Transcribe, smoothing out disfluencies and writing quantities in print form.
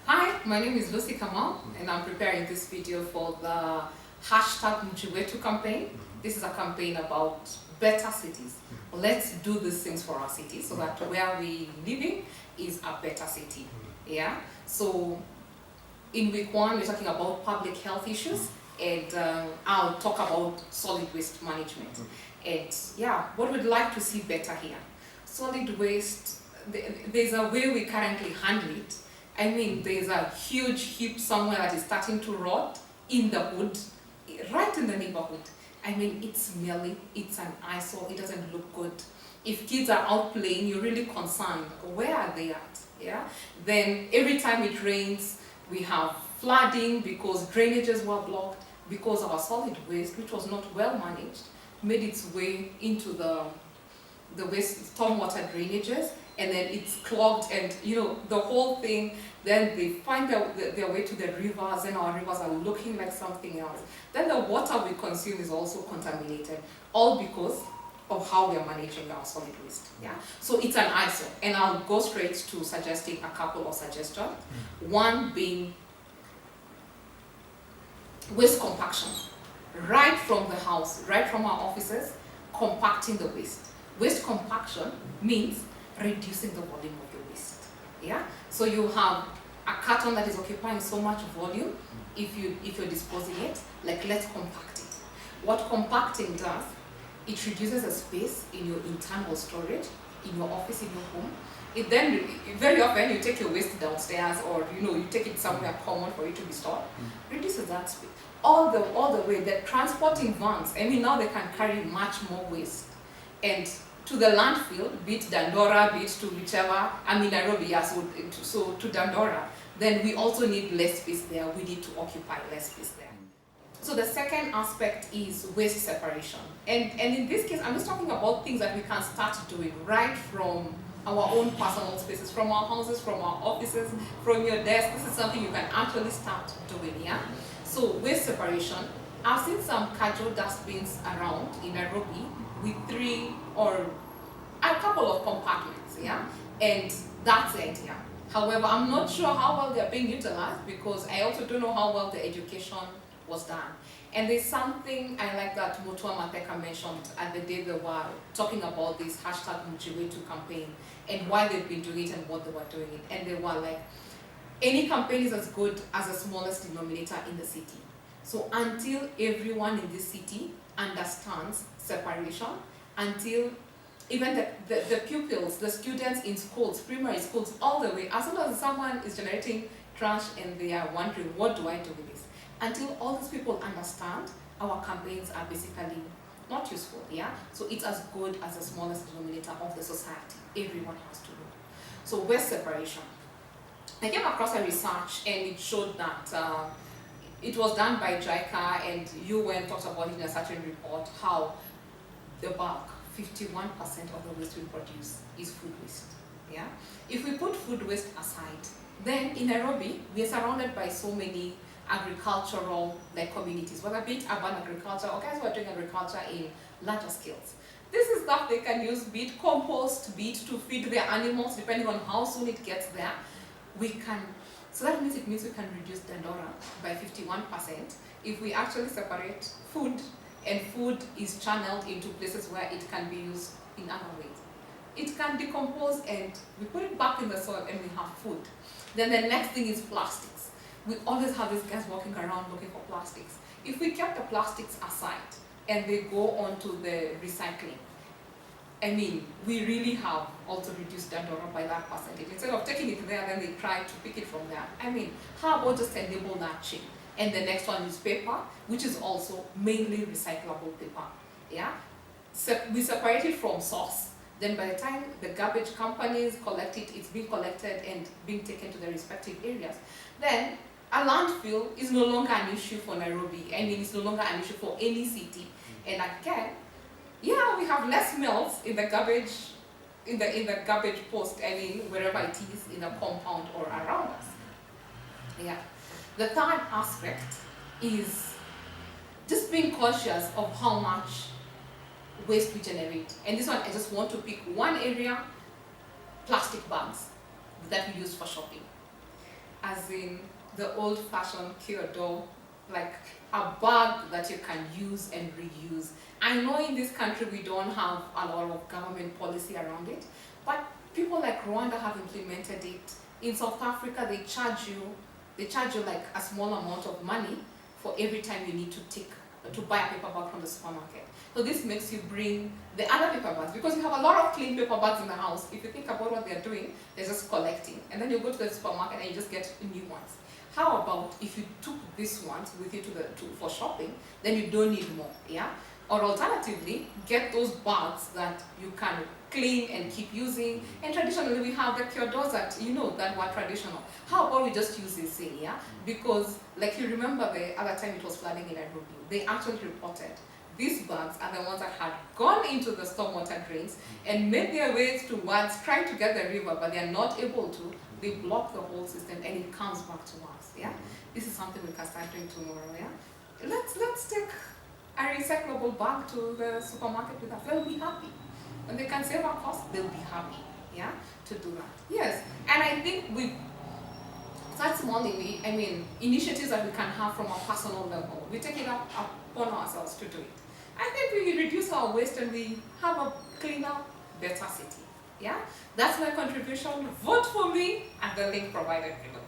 Hi, my name is Lucy Kamau, and I'm preparing this video for the hashtag Mji Wetu Campaign. This is a campaign about better cities. Let's do these things for our city so that where we living is a better city. Yeah. So in week one, we're talking about public health issues, and I'll talk about solid waste management. And yeah, what we'd like to see better here. Solid waste, there's a way we currently handle it. I mean, there's a huge heap somewhere that is starting to rot in the hood, right in the neighborhood. I mean, it's smelly, it's an eyesore, it doesn't look good. If kids are out playing, you're really concerned, where are they at? Yeah. Then every time it rains, we have flooding because drainages were blocked, because our solid waste, which was not well managed, made its way into the waste stormwater drainages, and then it's clogged, and the whole thing. Then they find their way to the rivers, and our rivers are looking like something else. Then the water we consume is also contaminated, all because of how we are managing our solid waste. Yeah. So it's an eyesore, and I'll go straight to suggesting a couple of suggestions. One being waste compaction, right from the house, right from our offices, compacting the waste. Waste compaction means reducing the volume of the waste. Yeah. So you have a carton that is occupying so much volume. If you're disposing it, let's compact it. What compacting does, it reduces the space in your internal storage, in your office, in your home. It then, very often you take your waste downstairs, or you take it somewhere common for it to be stored. Reduces that space. All the way, the transporting vans, I mean, now they can carry much more waste. And to the landfill, be it Dandora, be it to whichever, Nairobi, yeah, so to Dandora, then we also need less space there. We need to occupy less space there. So the second aspect is waste separation. And in this case, I'm just talking about things that we can start doing right from our own personal spaces, from our houses, from our offices, from your desk. This is something you can actually start doing, yeah? So waste separation, I've seen some casual dustbins around in Nairobi with 3 or a couple of compartments, yeah? And that's it, yeah. However, I'm not sure how well they're being utilized, because I also don't know how well the education was done. And there's something I like that Mutua Mateka mentioned at the day they were talking about this hashtag Mji Wetu Campaign and why they've been doing it and what they were doing it. And they were like, any campaign is as good as the smallest denominator in the city. So until everyone in this city understands separation, until even the pupils, the students in schools, primary schools, all the way, as soon as someone is generating trash and they are wondering, what do I do with this? Until all these people understand, our campaigns are basically not useful, yeah? So it's as good as the smallest denominator of the society. Everyone has to know. So waste separation. I came across a research, and it showed that it was done by JICA, and UN talked about it in a certain report, how the bulk, 51% of the waste we produce is food waste. Yeah? If we put food waste aside, then in Nairobi, we are surrounded by so many agricultural communities, whether be it urban agriculture or guys who are doing agriculture in larger scales. This is stuff they can use, be it compost, be it to feed their animals, depending on how soon it gets there. So that means we can reduce Dandora by 51% if we actually separate food, and food is channeled into places where it can be used in other ways. It can decompose, and we put it back in the soil, and we have food. Then the next thing is plastics. We always have these guys walking around looking for plastics. If we kept the plastics aside and they go on to the recycling, I mean, we really have also reduced Dandora by that percentage. Instead of taking it there, then they try to pick it from there. I mean, how about just enable that chain? And the next one is paper, which is also mainly recyclable paper. Yeah? So we separate it from source. Then by the time the garbage companies collect it, it's being collected and being taken to the respective areas. Then a landfill is no longer an issue for Nairobi. I mean, it's no longer an issue for any city. And again, yeah, we have less smells in the garbage, in the garbage post, I mean, wherever it is, in a compound or around us. Yeah. The third aspect is just being conscious of how much waste we generate. And this one, I just want to pick one area, plastic bags that we use for shopping. as in the old-fashioned kyodo, like a bag that you can use and reuse. I know in this country we don't have a lot of government policy around it, but people like Rwanda have implemented it. In South Africa, they charge you like a small amount of money for every time you need to buy a paper bag from the supermarket. So this makes you bring the other paper bags, because you have a lot of clean paper bags in the house. If you think about what they're doing, they're just collecting. And then you go to the supermarket and you just get new ones. How about if you took these ones with you for shopping, then you don't need more, yeah? Or alternatively, get those bags that you can clean and keep using. And traditionally we have the kyodos that were traditional. How about we just use this thing, yeah? Because like you remember the other time it was flooding in Nairobi, they actually reported these bags are the ones that had gone into the stormwater drains and made their way towards trying to get the river, but they are not able to. They block the whole system and it comes back to us, yeah? This is something we can start doing tomorrow, yeah? Let's take a recyclable bag to the supermarket with us. They'll be happy. When they can save our costs, they'll be happy, yeah, to do that. Yes, and I think that's smallly, initiatives that we can have from a personal level. We take it upon ourselves to do it. I think we reduce our waste and we have a cleaner, better city, yeah? That's my contribution. Vote for me at the link provided below.